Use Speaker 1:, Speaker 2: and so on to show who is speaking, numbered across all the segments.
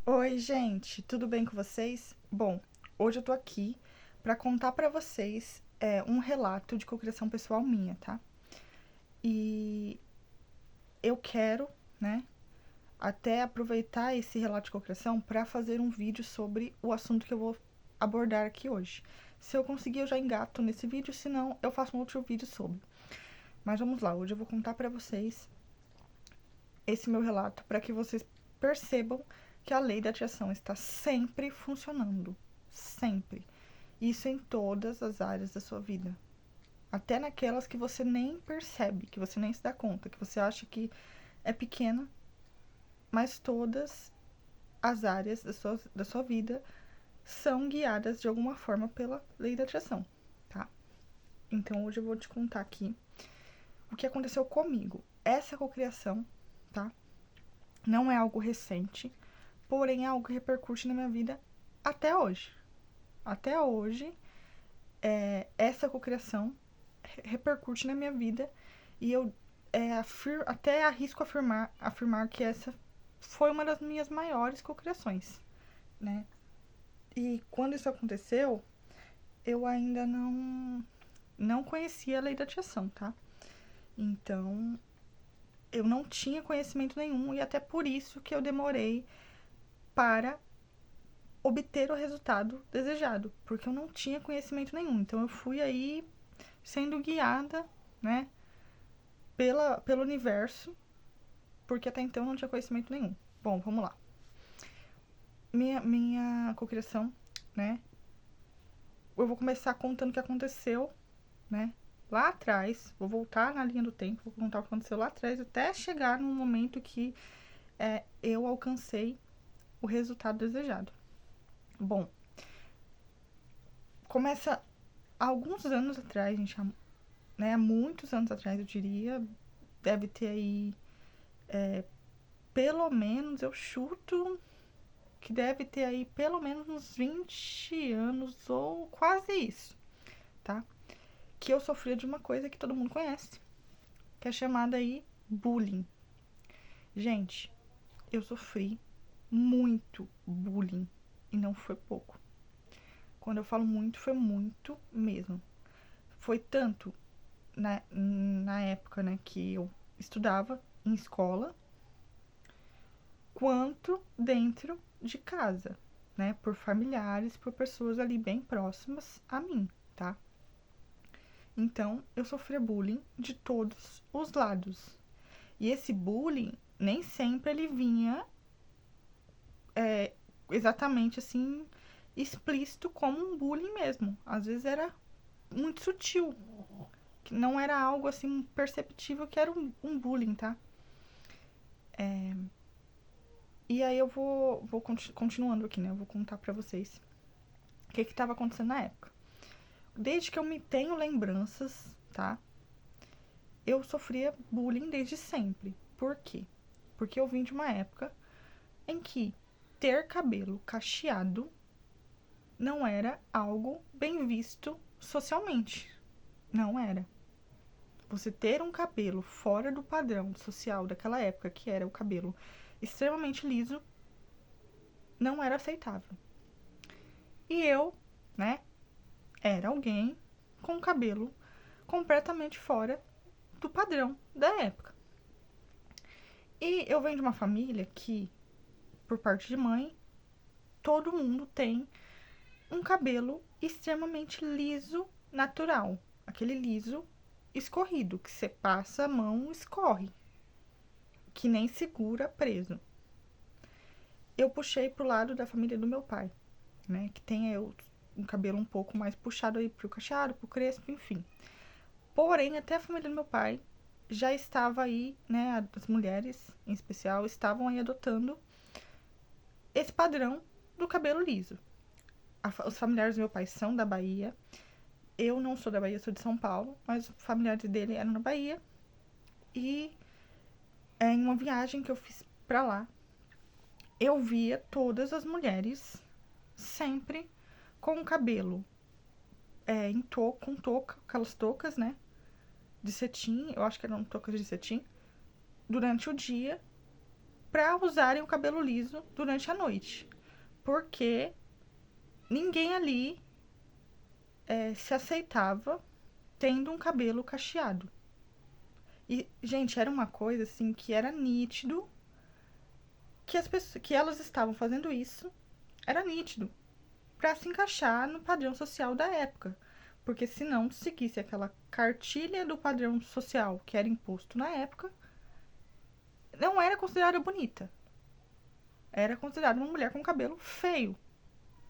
Speaker 1: Oi, gente, tudo bem com vocês? Bom, hoje eu tô aqui pra contar pra vocês um relato de cocriação pessoal minha, tá? E eu quero, né, até aproveitar esse relato de cocriação pra fazer um vídeo sobre o assunto que eu vou abordar aqui hoje. Se eu conseguir, eu já engato nesse vídeo, senão eu faço um outro vídeo sobre. Mas vamos lá, hoje eu vou contar pra vocês esse meu relato para que vocês percebam que a lei da atração está sempre funcionando. Sempre. Isso em todas as áreas da sua vida. Até naquelas que você nem percebe, que você nem se dá conta, que você acha que é pequena, mas todas as áreas da sua vida são guiadas de alguma forma pela lei da atração, tá? Então hoje eu vou te contar aqui o que aconteceu comigo. Essa cocriação, tá? Não é algo recente, porém é algo que repercute na minha vida até hoje. Até hoje, essa cocriação repercute na minha vida e eu até arrisco afirmar que essa foi uma das minhas maiores cocriações, né? E quando isso aconteceu, eu ainda não conhecia a lei da atração, tá? Então, eu não tinha conhecimento nenhum e até por isso que eu demorei para obter o resultado desejado, porque eu não tinha conhecimento nenhum. Então eu fui aí sendo guiada, né, pelo universo, porque até então eu não tinha conhecimento nenhum. Bom, vamos lá. Minha cocriação, né? Eu vou começar contando o que aconteceu, né? Lá atrás, vou voltar na linha do tempo, vou contar o que aconteceu lá atrás, até chegar no momento que eu alcancei o resultado desejado. Bom, começa há alguns anos atrás, gente, né? Há muitos anos atrás, eu diria, deve ter aí, pelo menos, eu chuto que deve ter aí pelo menos uns 20 anos ou quase isso, tá? Que eu sofria de uma coisa que todo mundo conhece, que é chamada aí bullying. Gente, eu sofri muito bullying e não foi pouco. Quando eu falo muito, foi muito mesmo. Foi tanto na época, né, que eu estudava em escola, quanto dentro de casa, né, por familiares, por pessoas ali bem próximas a mim, tá? Então, eu sofria bullying de todos os lados. E esse bullying, nem sempre ele vinha é, exatamente assim, explícito como um bullying mesmo. Às vezes era muito sutil, que não era algo assim perceptível que era um bullying, tá? E aí eu vou continuando aqui, né? Eu vou contar pra vocês o que estava acontecendo na época. Desde que eu me tenho lembranças, tá? Eu sofria bullying desde sempre. Por quê? Porque eu vim de uma época em que ter cabelo cacheado não era algo bem visto socialmente. Não era. Você ter um cabelo fora do padrão social daquela época, que era o cabelo extremamente liso, não era aceitável. E eu, né, era alguém com cabelo completamente fora do padrão da época. E eu venho de uma família que, por parte de mãe, todo mundo tem um cabelo extremamente liso, natural. Aquele liso escorrido, que você passa a mão, escorre. Que nem segura preso. Eu puxei pro lado da família do meu pai, né? Que tem um cabelo um pouco mais puxado aí pro cacheado, pro crespo, enfim. Porém, até a família do meu pai já estava aí, né? As mulheres, em especial, estavam aí adotando esse padrão do cabelo liso. Os familiares do meu pai são da Bahia. Eu não sou da Bahia, sou de São Paulo, mas os familiares dele eram na Bahia. E em uma viagem que eu fiz pra lá, eu via todas as mulheres sempre com o cabelo com touca, aquelas toucas, né? De cetim, eu acho que eram toucas de cetim, durante o dia, para usarem o cabelo liso durante a noite. Porque ninguém ali se aceitava tendo um cabelo cacheado. E, gente, era uma coisa assim que era nítido que as pessoas, que elas estavam fazendo isso, era nítido, para se encaixar no padrão social da época. Porque se não seguisse aquela cartilha do padrão social que era imposto na época, não era considerada bonita. Era considerada uma mulher com cabelo feio,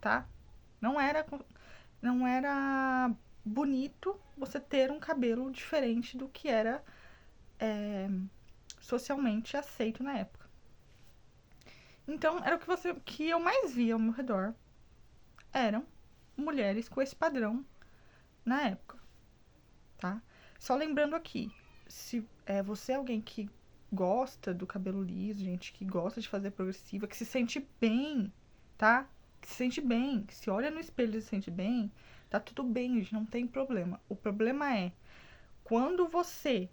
Speaker 1: tá? Não era, não era bonito você ter um cabelo diferente do que era socialmente aceito na época. Então, era o que eu mais via ao meu redor. Eram mulheres com esse padrão na época, tá? Só lembrando aqui, se você é alguém que gosta do cabelo liso, gente, que gosta de fazer progressiva, que se sente bem, tá? Que se sente bem, que se olha no espelho e se sente bem, tá tudo bem, gente, não tem problema. O problema é quando você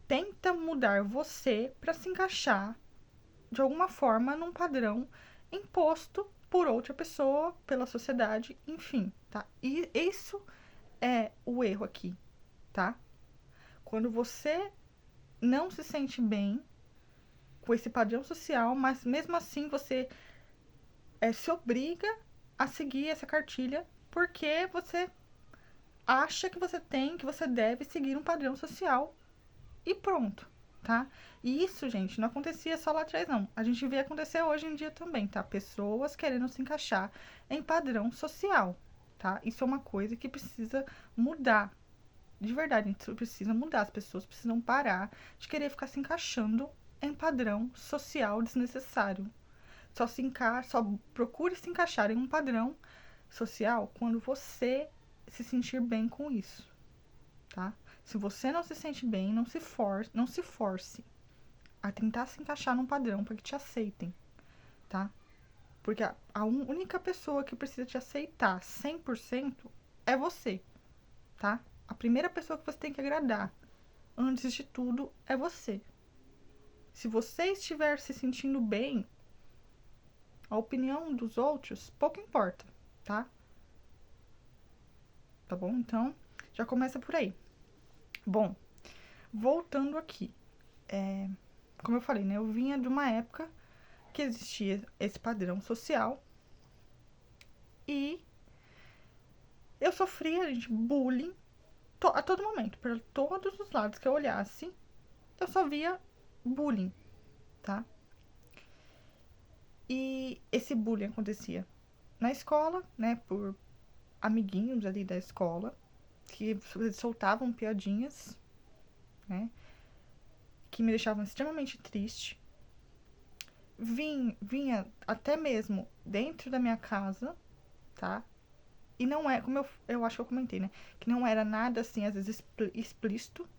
Speaker 1: tenta mudar você para se encaixar de alguma forma num padrão imposto por outra pessoa, pela sociedade, enfim, tá? E isso é o erro aqui, tá? Quando você não se sente bem com esse padrão social, mas mesmo assim você se obriga a seguir essa cartilha porque você acha que você tem, que você deve seguir um padrão social e pronto, tá? E isso, gente, não acontecia só lá atrás, não. A gente vê acontecer hoje em dia também, tá? Pessoas querendo se encaixar em padrão social, tá? Isso é uma coisa que precisa mudar. De verdade, isso precisa mudar. As pessoas precisam parar de querer ficar se encaixando em padrão social desnecessário. Só procure se encaixar em um padrão social quando você se sentir bem com isso, tá? Se você não se sente bem, não se force a tentar se encaixar num padrão para que te aceitem, tá? Porque a única pessoa que precisa te aceitar 100% é você, tá? A primeira pessoa que você tem que agradar, antes de tudo, é você. Se você estiver se sentindo bem, a opinião dos outros pouco importa, tá? Tá bom? Então, já começa por aí. Bom, voltando aqui. Como eu falei, né? Eu vinha de uma época que existia esse padrão social e eu sofria, gente, bullying a todo momento. Por todos os lados que eu olhasse, eu só via bullying, tá? E esse bullying acontecia na escola, né? Por amiguinhos ali da escola que soltavam piadinhas, né? Que me deixavam extremamente triste. Vinha até mesmo dentro da minha casa, tá? E não é, como eu acho que eu comentei, né? Que não era nada assim, às vezes explícito,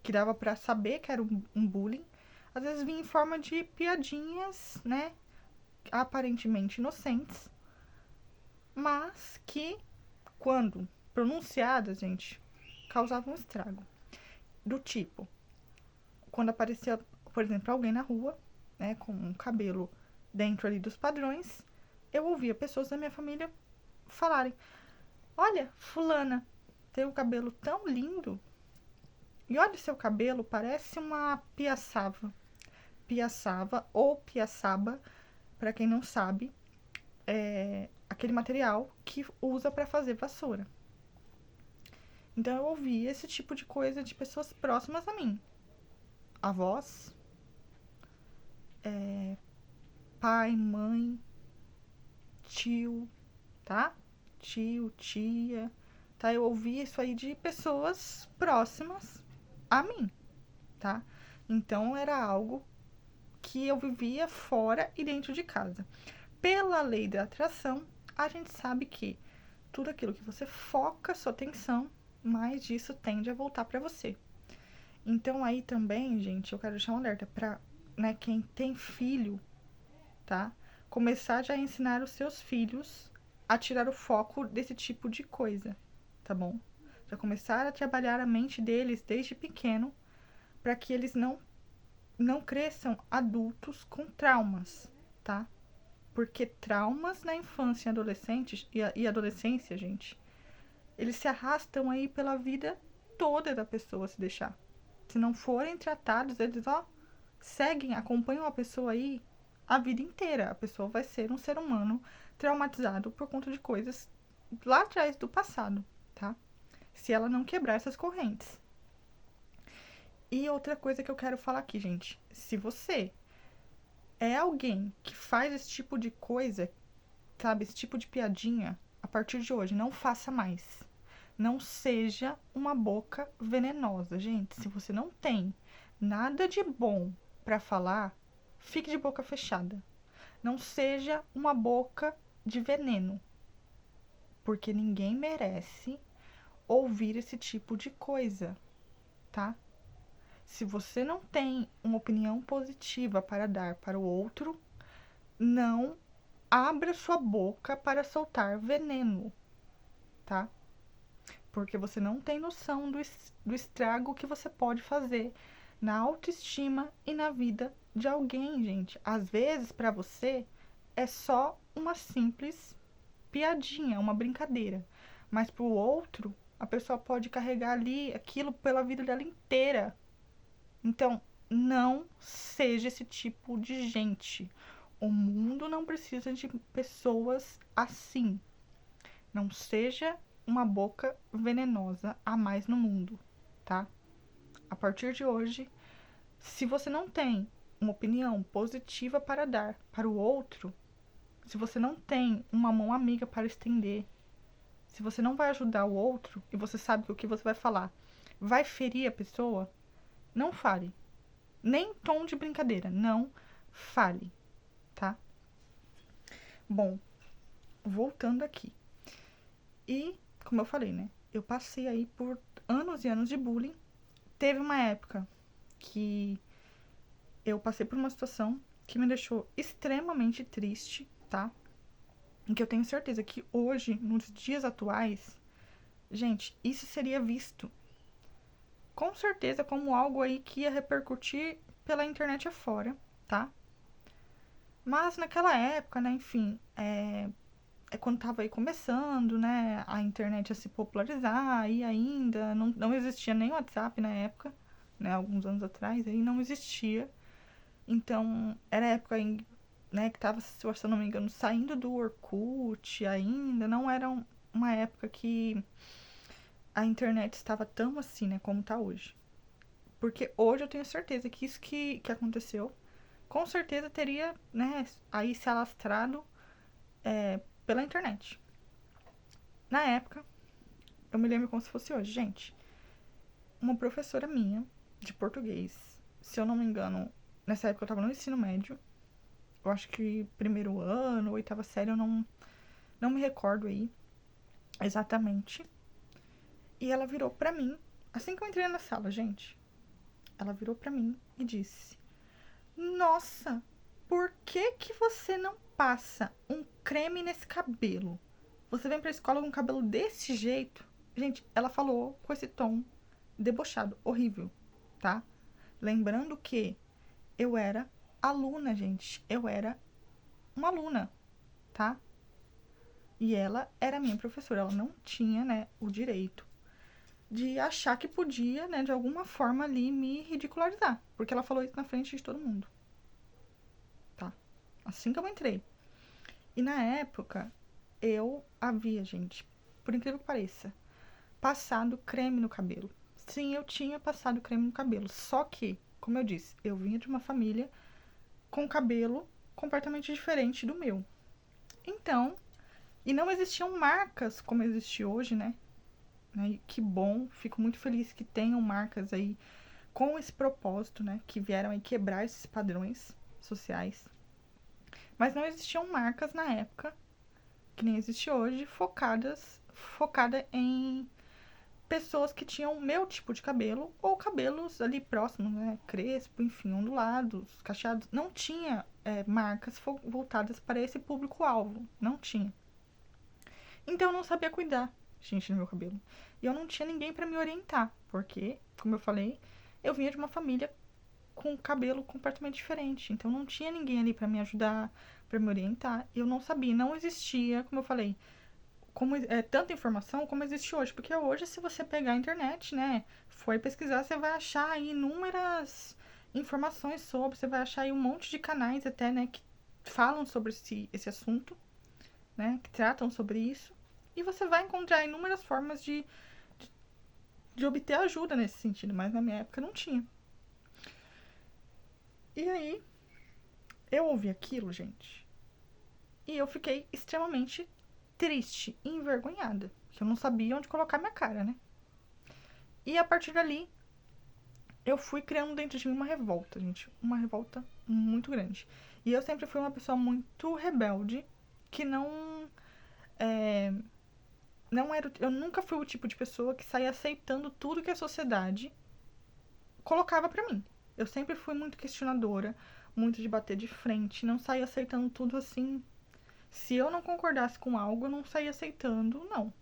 Speaker 1: que dava pra saber que era um bullying. Às vezes vinha em forma de piadinhas, né? Aparentemente inocentes, mas que, quando pronunciadas, gente, causavam um estrago. Do tipo, quando aparecia, por exemplo, alguém na rua, né, com um cabelo dentro ali dos padrões, eu ouvia pessoas da minha família falarem: olha, fulana, tem um cabelo tão lindo. E olha o seu cabelo, parece uma piaçava. Piaçava ou piaçaba, para quem não sabe, é aquele material que usa para fazer vassoura. Então eu ouvi esse tipo de coisa de pessoas próximas a mim. Avós, pai, mãe, tio, tá? Tio, tia, tá? Eu ouvi isso aí de pessoas próximas a mim, tá? Então era algo que eu vivia fora e dentro de casa. Pela lei da atração, a gente sabe que tudo aquilo que você foca sua atenção, mais disso tende a voltar para você. Então aí também, gente, eu quero deixar um alerta para, né, quem tem filho, tá? Começar já a ensinar os seus filhos a tirar o foco desse tipo de coisa, tá bom? Já começar a trabalhar a mente deles desde pequeno para que eles não não cresçam adultos com traumas, tá? Porque traumas na infância e adolescência, gente, eles se arrastam aí pela vida toda da pessoa se deixar. Se não forem tratados, eles, seguem, acompanham a pessoa aí a vida inteira. A pessoa vai ser um ser humano traumatizado por conta de coisas lá atrás do passado, tá? Se ela não quebrar essas correntes. E outra coisa que eu quero falar aqui, gente. Se você é alguém que faz esse tipo de coisa, sabe, esse tipo de piadinha, a partir de hoje, não faça mais. Não seja uma boca venenosa, gente. Se você não tem nada de bom para falar, fique de boca fechada. Não seja uma boca de veneno, porque ninguém merece ouvir esse tipo de coisa, tá? Se você não tem uma opinião positiva para dar para o outro, não abra sua boca para soltar veneno, tá? Porque você não tem noção do estrago que você pode fazer na autoestima e na vida de alguém, gente. Às vezes, para você, é só uma simples piadinha, uma brincadeira. Mas para o outro, a pessoa pode carregar ali aquilo pela vida dela inteira. Então, não seja esse tipo de gente. O mundo não precisa de pessoas assim. Não seja uma boca venenosa a mais no mundo, tá? A partir de hoje, se você não tem uma opinião positiva para dar para o outro, se você não tem uma mão amiga para estender, se você não vai ajudar o outro e você sabe que o que você vai falar vai ferir a pessoa, não fale. Nem em tom de brincadeira, não fale, tá? Bom, voltando aqui. E, como eu falei, né? Eu passei aí por anos e anos de bullying. Teve uma época que eu passei por uma situação que me deixou extremamente triste, tá? Em que eu tenho certeza que hoje, nos dias atuais, gente, isso seria visto com certeza como algo aí que ia repercutir pela internet afora, tá? Mas naquela época, né, enfim, é quando tava aí começando, né, a internet a se popularizar, e ainda não existia nem WhatsApp na época, né, alguns anos atrás, aí não existia. Então, era a época aí, né, que tava, se eu não me engano, saindo do Orkut ainda, não era uma época que a internet estava tão assim, né, como tá hoje. Porque hoje eu tenho certeza que isso que aconteceu, com certeza teria, né, aí se alastrado pela internet. Na época, eu me lembro como se fosse hoje, gente. Uma professora minha, de português, se eu não me engano, nessa época eu tava no ensino médio, eu acho que primeiro ano, oitava série, eu não me recordo aí exatamente. E ela virou pra mim, assim que eu entrei na sala, gente, ela virou pra mim e disse: Nossa, por que que você não passa um creme nesse cabelo? Você vem pra escola com um cabelo desse jeito? Gente, ela falou com esse tom debochado, horrível, tá? Lembrando que eu era aluna, gente. Eu era uma aluna, tá? E ela era minha professora. Ela não tinha, né, o direito de achar que podia, né, de alguma forma ali me ridicularizar. Porque ela falou isso na frente de todo mundo, tá? Assim que eu entrei. E na época, eu havia, gente, por incrível que pareça, passado creme no cabelo. Sim, eu tinha passado creme no cabelo. Só que, como eu disse, eu vinha de uma família com cabelo completamente diferente do meu. Então, e não existiam marcas como existe hoje, né? E que bom, fico muito feliz que tenham marcas aí com esse propósito, né? Que vieram aí quebrar esses padrões sociais. Mas não existiam marcas na época, que nem existe hoje, focada em pessoas que tinham o meu tipo de cabelo ou cabelos ali próximos, né? Crespo, enfim, ondulados, cacheados. Não tinha marcas voltadas para esse público-alvo. Não tinha. Então eu não sabia cuidar, gente, do meu cabelo. E eu não tinha ninguém para me orientar, porque, como eu falei, eu vinha de uma família com o cabelo completamente diferente. Então não tinha ninguém ali pra me ajudar, pra me orientar. Eu não sabia, não existia, como eu falei, como é tanta informação como existe hoje. Porque hoje, se você pegar a internet, né, for pesquisar, você vai achar aí inúmeras informações sobre, você vai achar aí um monte de canais até, né, que falam sobre esse assunto, né, que tratam sobre isso. E você vai encontrar inúmeras formas de obter ajuda nesse sentido, mas na minha época não tinha. E aí, eu ouvi aquilo, gente, e eu fiquei extremamente triste e envergonhada, que eu não sabia onde colocar minha cara, né? E a partir dali, eu fui criando dentro de mim uma revolta, gente, uma revolta muito grande. E eu sempre fui uma pessoa muito rebelde, que é, não era, eu nunca fui o tipo de pessoa que saía aceitando tudo que a sociedade colocava pra mim. Eu sempre fui muito questionadora, muito de bater de frente, não saía aceitando tudo assim. Se eu não concordasse com algo, eu não saía aceitando, não.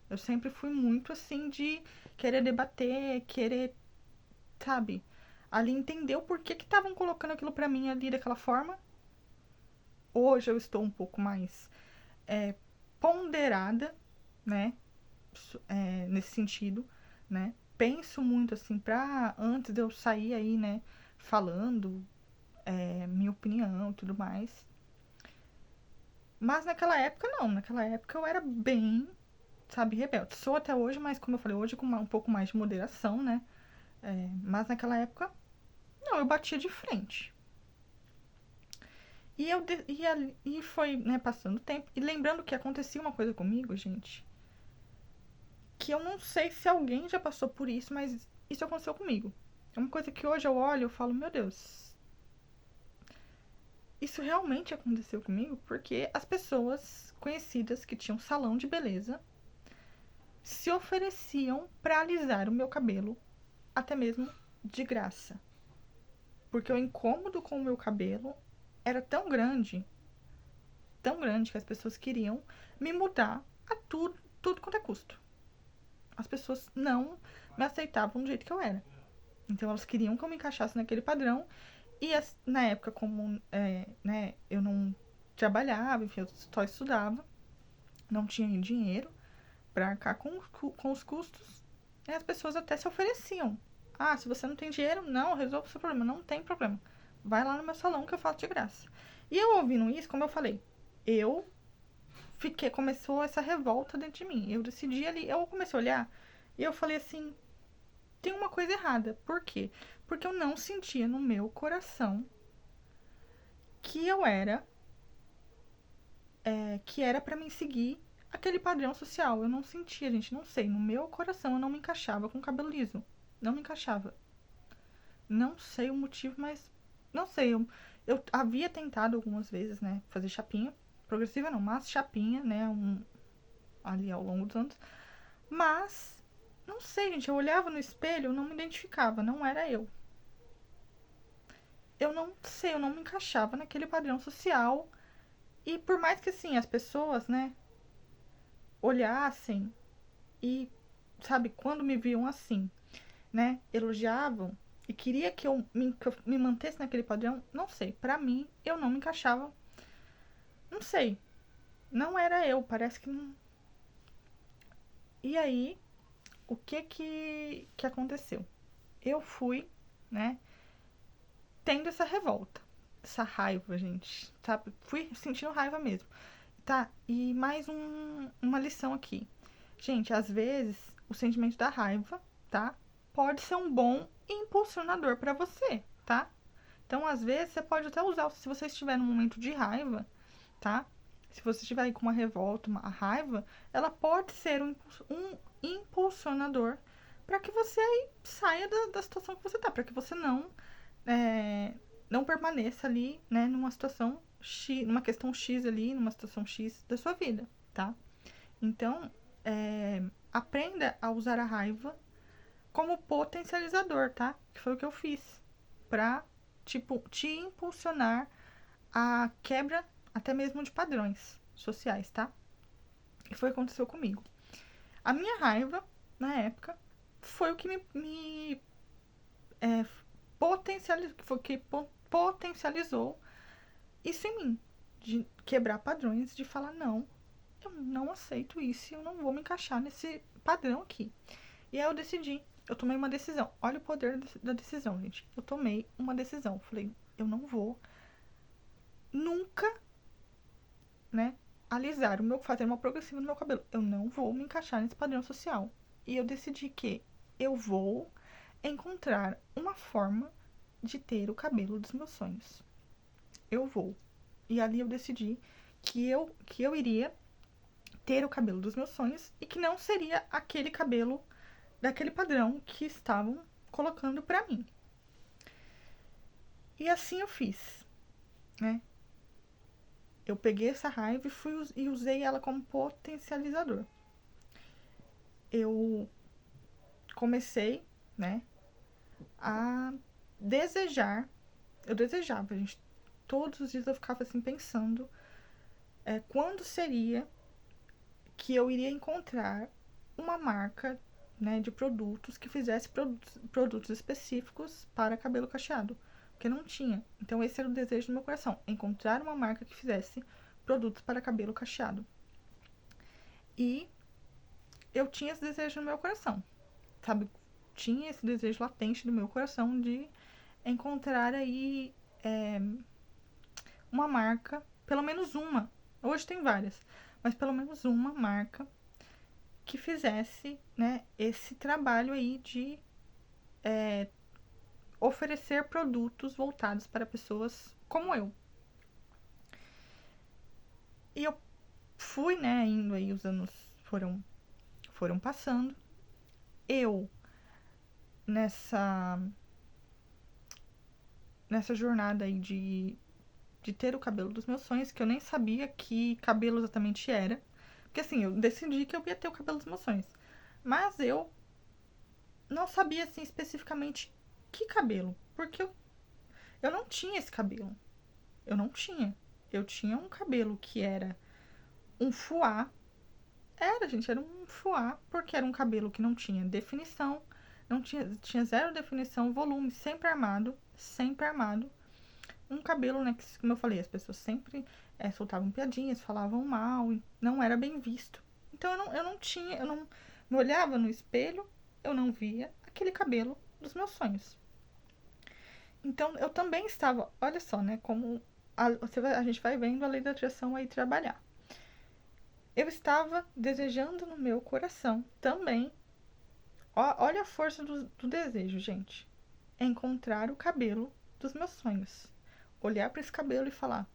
Speaker 1: Eu sempre fui muito assim de querer debater, querer, sabe, ali entender o porquê que estavam colocando aquilo pra mim ali daquela forma. Hoje eu estou um pouco mais ponderada, né, nesse sentido, né. Penso muito assim, pra antes de eu sair aí, né, falando minha opinião e tudo mais. Mas naquela época não, naquela época eu era bem, sabe, rebelde. Sou até hoje, mas como eu falei, hoje com um pouco mais de moderação, né? Mas naquela época, não, eu batia de frente. E foi, né, passando o tempo. E lembrando que acontecia uma coisa comigo, gente, que eu não sei se alguém já passou por isso, mas isso aconteceu comigo. É uma coisa que hoje eu olho e eu falo, meu Deus, isso realmente aconteceu comigo, porque as pessoas conhecidas que tinham salão de beleza se ofereciam para alisar o meu cabelo, até mesmo de graça. Porque o incômodo com o meu cabelo era tão grande que as pessoas queriam me mudar a tudo quanto é custo. As pessoas não me aceitavam do jeito que eu era. Então elas queriam que eu me encaixasse naquele padrão. E na época, como né, eu não trabalhava, enfim, eu só estudava, não tinha dinheiro para arcar com os custos, as pessoas até se ofereciam. Ah, se você não tem dinheiro, não, resolva o seu problema. Não tem problema. Vai lá no meu salão que eu faço de graça. E eu ouvindo isso, como eu falei, eu começou essa revolta dentro de mim. Eu decidi ali, eu comecei a olhar e eu falei assim, tem uma coisa errada. Por quê? Porque eu não sentia no meu coração que eu era, que era para mim seguir aquele padrão social. Eu não sentia, gente, não sei. No meu coração eu não me encaixava com cabelo liso. Não me encaixava. Não sei o motivo, mas não sei. Eu havia tentado algumas vezes, né, fazer chapinha. Progressiva não, mas chapinha, né, ali ao longo dos anos. Mas, não sei, gente, eu olhava no espelho, eu não me identificava, não era eu. Eu não sei, eu não me encaixava naquele padrão social. E por mais que, assim, as pessoas, né, olhassem e, sabe, quando me viam assim, né, elogiavam e queria que eu me mantesse naquele padrão, não sei, pra mim, eu não me encaixava, não sei, não era eu, parece que não. E aí, o que aconteceu? Eu fui, né, tendo essa revolta, essa raiva, gente, sabe? Fui sentindo raiva mesmo, tá? E mais uma lição aqui. Gente, às vezes, o sentimento da raiva, tá? Pode ser um bom impulsionador pra você, tá? Então, às vezes, você pode até usar, se você estiver num momento de raiva, tá? Se você estiver aí com uma revolta, uma raiva, ela pode ser um impulsionador para que você aí saia da situação que você tá, para que você não permaneça ali, né, numa situação X, numa questão X ali, numa situação X da sua vida, tá? Então, aprenda a usar a raiva como potencializador, tá? Que foi o que eu fiz pra, tipo, te impulsionar a quebra até mesmo de padrões sociais, tá? E foi o que aconteceu comigo. A minha raiva, na época, foi o que me potencializou isso em mim, de quebrar padrões, de falar, não, eu não aceito isso, eu não vou me encaixar nesse padrão aqui. E aí eu decidi, eu tomei uma decisão. Olha o poder da decisão, gente. Eu tomei uma decisão. Falei, eu não vou nunca, né, alisar fazer uma progressiva no meu cabelo. Eu não vou me encaixar nesse padrão social. E eu decidi que eu vou encontrar uma forma de ter o cabelo dos meus sonhos. Eu vou. E ali eu decidi que eu iria ter o cabelo dos meus sonhos e que não seria aquele cabelo daquele padrão que estavam colocando pra mim. E assim eu fiz, né? Eu peguei essa raiva e usei ela como potencializador. Eu comecei, né, a desejar. Eu desejava, gente. Todos os dias eu ficava assim pensando quando seria que eu iria encontrar uma marca, né, de produtos que fizesse produtos específicos para cabelo cacheado, porque não tinha. Então esse era o desejo do meu coração, encontrar uma marca que fizesse produtos para cabelo cacheado. E eu tinha esse desejo no meu coração, sabe? Tinha esse desejo latente do meu coração de encontrar aí uma marca, pelo menos uma. Hoje tem várias, mas pelo menos uma marca que fizesse, né, esse trabalho aí de oferecer produtos voltados para pessoas como eu. E eu fui, né, indo aí, os anos foram passando. Eu, nessa jornada aí de ter o cabelo dos meus sonhos, que eu nem sabia que cabelo exatamente era. Porque assim, eu decidi que eu ia ter o cabelo dos meus sonhos. Mas eu não sabia, assim, especificamente que cabelo. Porque eu não tinha esse cabelo. Eu não tinha. Eu tinha um cabelo que era um fuá. Gente, era um fuá, porque era um cabelo que não tinha definição, não tinha zero definição, volume, sempre armado, sempre armado. Um cabelo, né, que, como eu falei, as pessoas sempre soltavam piadinhas, falavam mal, e não era bem visto. Então eu não me olhava no espelho, eu não via aquele cabelo dos meus sonhos. Então eu também estava, olha só, né, como a gente vai vendo a lei da atração aí trabalhar. Eu estava desejando no meu coração também. Olha a força do desejo, gente. Encontrar o cabelo dos meus sonhos. Olhar para esse cabelo e falar: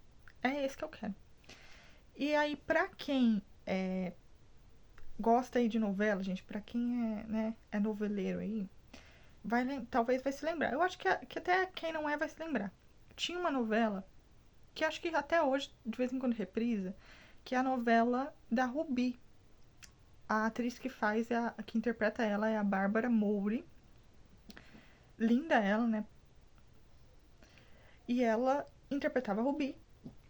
Speaker 1: é esse que eu quero. E aí, pra quem gosta aí de novela, gente, pra quem né, é noveleiro aí, talvez vai se lembrar. Eu acho que até quem não vai se lembrar. Tinha uma novela que acho que até hoje, de vez em quando reprisa, que é a novela da Rubi. A atriz que interpreta ela é a Bárbara Mowry. Linda ela, né? E ela interpretava a Rubi.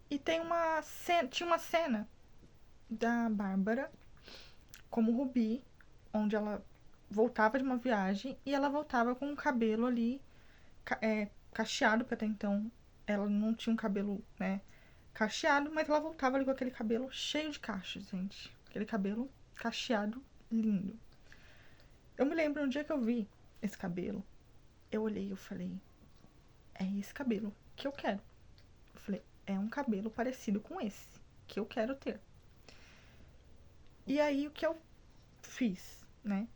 Speaker 1: E tinha uma cena da Bárbara como Rubi, onde ela voltava de uma viagem e ela voltava com o cabelo ali cacheado, porque até então ela não tinha um cabelo, né, cacheado, mas ela voltava ali com aquele cabelo cheio de cachos, gente. Aquele cabelo cacheado lindo. Eu me lembro no dia que eu vi esse cabelo, eu olhei e eu falei, é esse cabelo que eu quero. Eu falei, é um cabelo parecido com esse que eu quero ter. E aí o que eu fiz, né?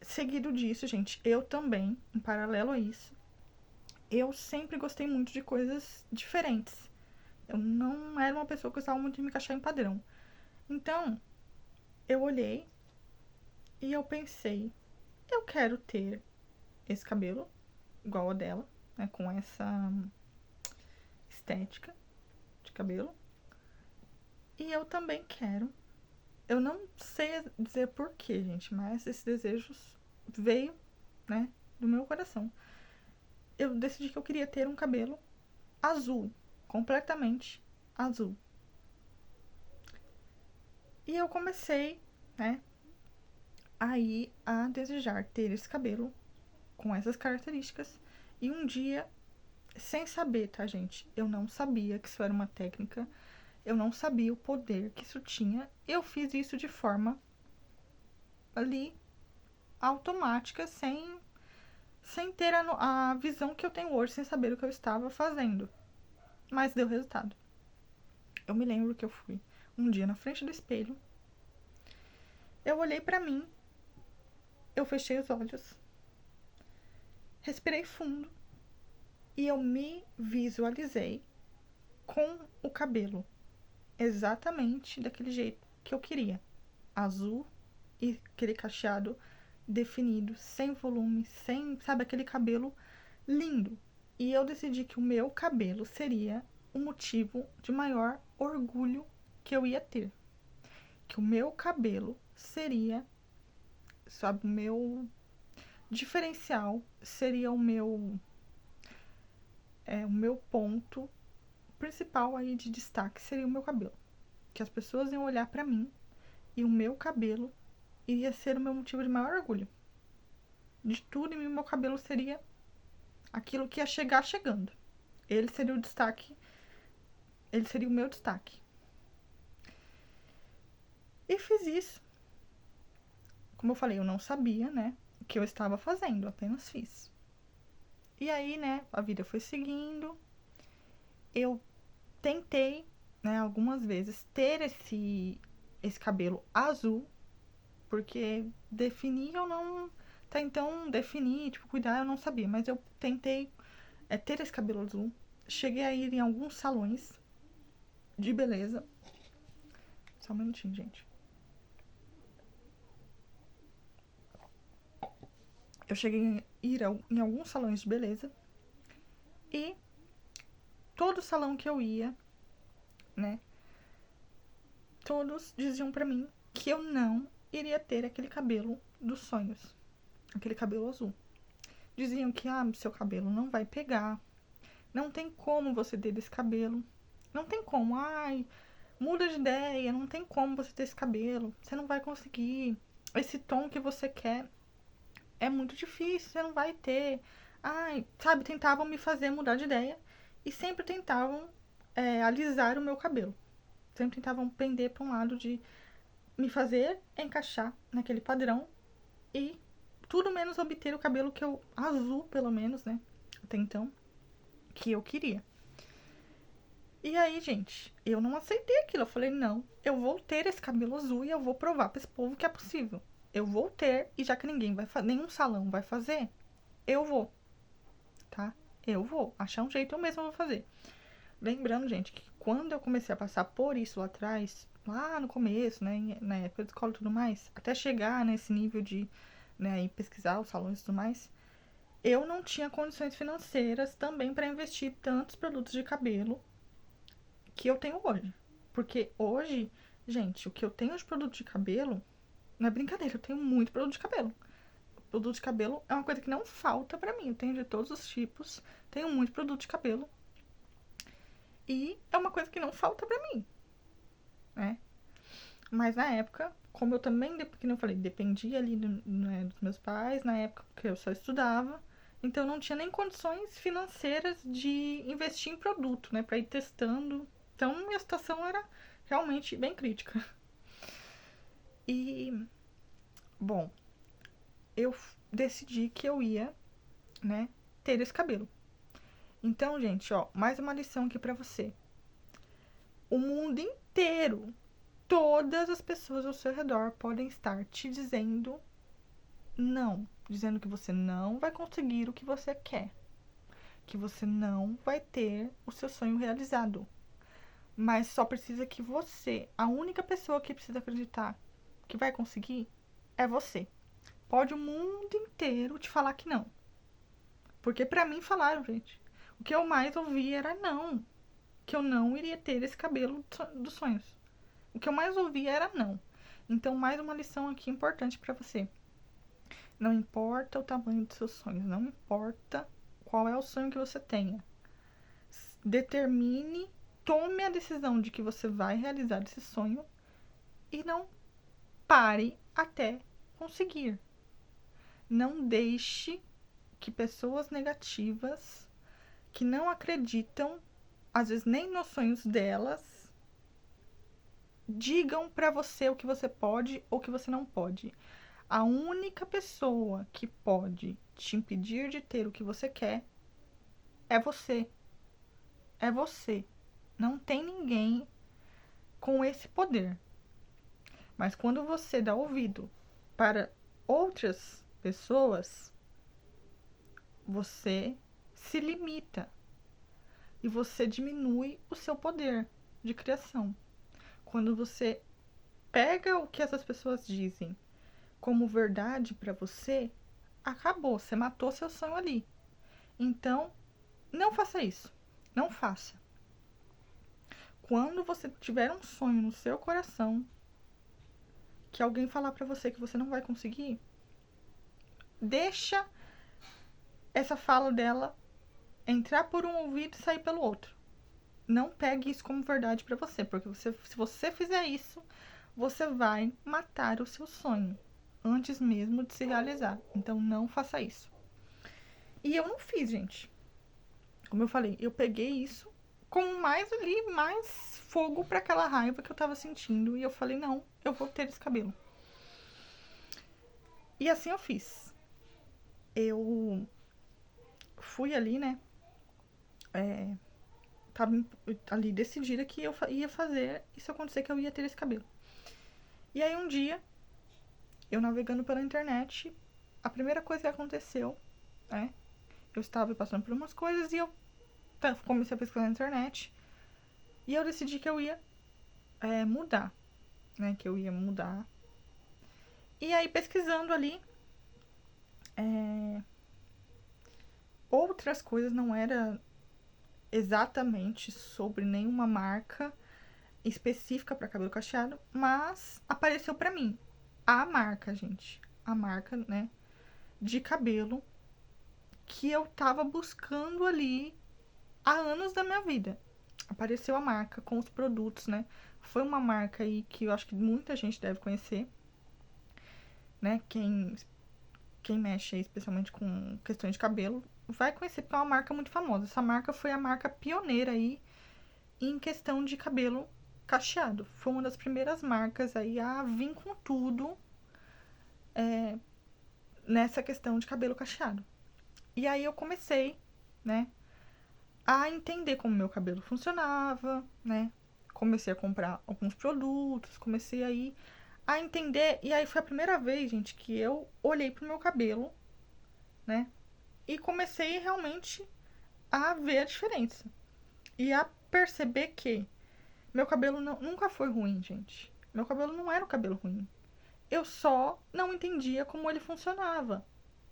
Speaker 1: Seguido disso, gente, eu também, em paralelo a isso, eu sempre gostei muito de coisas diferentes. Eu não era uma pessoa que gostava muito de me encaixar em padrão. Então, eu olhei e eu pensei, eu quero ter esse cabelo igual a dela, né, com essa estética de cabelo. E eu também quero. Eu não sei dizer porquê, gente, mas esse desejo veio, né, do meu coração. Eu decidi que eu queria ter um cabelo azul, completamente azul. E eu comecei, né, aí a desejar ter esse cabelo com essas características. E um dia, sem saber, tá, gente? Eu não sabia que isso era uma técnica. Eu não sabia o poder que isso tinha. Eu fiz isso de forma ali automática, sem ter a visão que eu tenho hoje, sem saber o que eu estava fazendo. Mas deu resultado. Eu me lembro que eu fui um dia na frente do espelho. Eu olhei pra mim. Eu fechei os olhos. Respirei fundo. E eu me visualizei com o cabelo exatamente daquele jeito que eu queria. Azul e aquele cacheado definido, sem volume, sem, sabe, aquele cabelo lindo. E eu decidi que o meu cabelo seria o motivo de maior orgulho que eu ia ter. Que o meu cabelo seria, sabe, o meu diferencial, seria o meu ponto principal aí de destaque, seria o meu cabelo. Que as pessoas iam olhar pra mim e o meu cabelo iria ser o meu motivo de maior orgulho. De tudo, e o meu cabelo seria aquilo que ia chegar chegando. Ele seria o destaque. Ele seria o meu destaque. E fiz isso. Como eu falei, eu não sabia, né, o que eu estava fazendo, apenas fiz. E aí, né, a vida foi seguindo. Eu tentei, né, algumas vezes ter esse cabelo azul, porque definir eu não... Até então, definir, tipo, cuidar, eu não sabia. Mas eu tentei ter esse cabelo azul. Cheguei a ir em alguns salões de beleza. Só um minutinho, gente. Eu cheguei a ir em alguns salões de beleza. E todo salão que eu ia, né, todos diziam pra mim que eu não iria ter aquele cabelo dos sonhos. Aquele cabelo azul. Diziam que, seu cabelo não vai pegar. Não tem como você ter esse cabelo. Não tem como. Muda de ideia. Não tem como você ter esse cabelo. Você não vai conseguir. Esse tom que você quer é muito difícil. Você não vai ter. Sabe, tentavam me fazer mudar de ideia. E sempre tentavam alisar o meu cabelo. Sempre tentavam pender para um lado de me fazer encaixar naquele padrão. E tudo menos obter o cabelo que eu... azul, pelo menos, né? Até então. Que eu queria. E aí, gente, eu não aceitei aquilo. Eu falei, não, eu vou ter esse cabelo azul e eu vou provar pra esse povo que é possível. Eu vou ter, e já que ninguém vai fazer, nenhum salão vai fazer, eu vou, tá? Eu vou. Achar um jeito, eu mesma vou fazer. Lembrando, gente, que quando eu comecei a passar por isso lá atrás, lá no começo, né, na época da escola e tudo mais, até chegar nesse nível de, né, ir pesquisar os salões e tudo mais, eu não tinha condições financeiras também para investir tantos produtos de cabelo que eu tenho hoje. Porque hoje, gente, o que eu tenho de produto de cabelo não é brincadeira, eu tenho muito produto de cabelo. Produto de cabelo é uma coisa que não falta pra mim. Eu tenho de todos os tipos, tenho muito produto de cabelo. E é uma coisa que não falta pra mim, né? Mas na época, como eu também, como eu falei, dependia ali né, dos meus pais, na época que eu só estudava, então eu não tinha nem condições financeiras de investir em produto, né, pra ir testando. Então minha situação era realmente bem crítica. E, bom, eu decidi que eu ia, né, ter esse cabelo. Então, gente, ó, mais uma lição aqui pra você. O mundo inteiro, todas as pessoas ao seu redor podem estar te dizendo não. Dizendo que você não vai conseguir o que você quer. Que você não vai ter o seu sonho realizado. Mas só precisa que você, a única pessoa que precisa acreditar que vai conseguir, é você. Pode o mundo inteiro te falar que não. Porque pra mim falaram, gente. O que eu mais ouvi era não. Que eu não iria ter esse cabelo dos sonhos. O que eu mais ouvi era não. Então, mais uma lição aqui importante pra você. Não importa o tamanho dos seus sonhos. Não importa qual é o sonho que você tenha. Determine, tome a decisão de que você vai realizar esse sonho. E não pare até conseguir. Não deixe que pessoas negativas, que não acreditam, às vezes nem nos sonhos delas, digam pra você o que você pode ou o que você não pode. A única pessoa que pode te impedir de ter o que você quer é você. É você. Não tem ninguém com esse poder. Mas quando você dá ouvido para outras pessoas, você se limita e você diminui o seu poder de criação. Quando você pega o que essas pessoas dizem como verdade para você, acabou, você matou seu sonho ali. Então, não faça isso. Não faça. Quando você tiver um sonho no seu coração, que alguém falar para você que você não vai conseguir, deixa essa fala dela entrar por um ouvido e sair pelo outro. Não pegue isso como verdade para você, porque se você fizer isso, você vai matar o seu sonho antes mesmo de se realizar. Então não faça isso. E eu não fiz, gente. Como eu falei, eu peguei isso com mais fogo para aquela raiva que eu tava sentindo e eu falei, não, eu vou ter esse cabelo. E assim eu fiz. Eu fui ali, né? Tava ali decidida que eu ia fazer isso acontecer, que eu ia ter esse cabelo. E aí um dia, eu navegando pela internet, a primeira coisa que aconteceu, né? Eu estava passando por umas coisas e eu comecei a pesquisar na internet. E eu decidi que eu ia mudar, né? Que eu ia mudar. E aí pesquisando ali, outras coisas, não era exatamente sobre nenhuma marca específica para cabelo cacheado, mas apareceu para mim a marca, gente, a marca, né, de cabelo que eu tava buscando ali há anos da minha vida. Apareceu a marca com os produtos, né? Foi uma marca aí que eu acho que muita gente deve conhecer, né? Quem mexe aí, especialmente com questões de cabelo, vai conhecer porque é uma marca muito famosa. Essa marca foi a marca pioneira aí em questão de cabelo cacheado. Foi uma das primeiras marcas aí a vir com tudo nessa questão de cabelo cacheado. E aí eu comecei, né, a entender como meu cabelo funcionava, né? Comecei a comprar alguns produtos, comecei aí a entender. E aí foi a primeira vez, gente, que eu olhei pro meu cabelo, né? E comecei realmente a ver a diferença. E a perceber que meu cabelo nunca foi ruim, gente. Meu cabelo não era um cabelo ruim. Eu só não entendia como ele funcionava.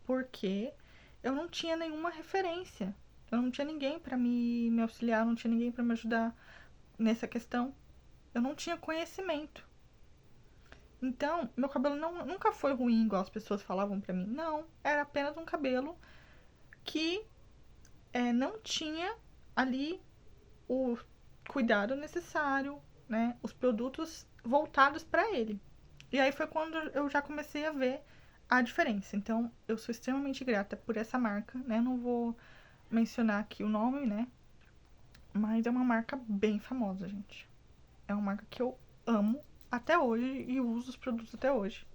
Speaker 1: Porque eu não tinha nenhuma referência. Eu não tinha ninguém para me auxiliar, não tinha ninguém para me ajudar nessa questão. Eu não tinha conhecimento. Então, meu cabelo nunca foi ruim, igual as pessoas falavam pra mim. Não, era apenas um cabelo que não tinha ali o cuidado necessário, né? Os produtos voltados para ele. E aí foi quando eu já comecei a ver a diferença. Então, eu sou extremamente grata por essa marca, né? Não vou mencionar aqui o nome, né? Mas é uma marca bem famosa, gente. É uma marca que eu amo até hoje e uso os produtos até hoje.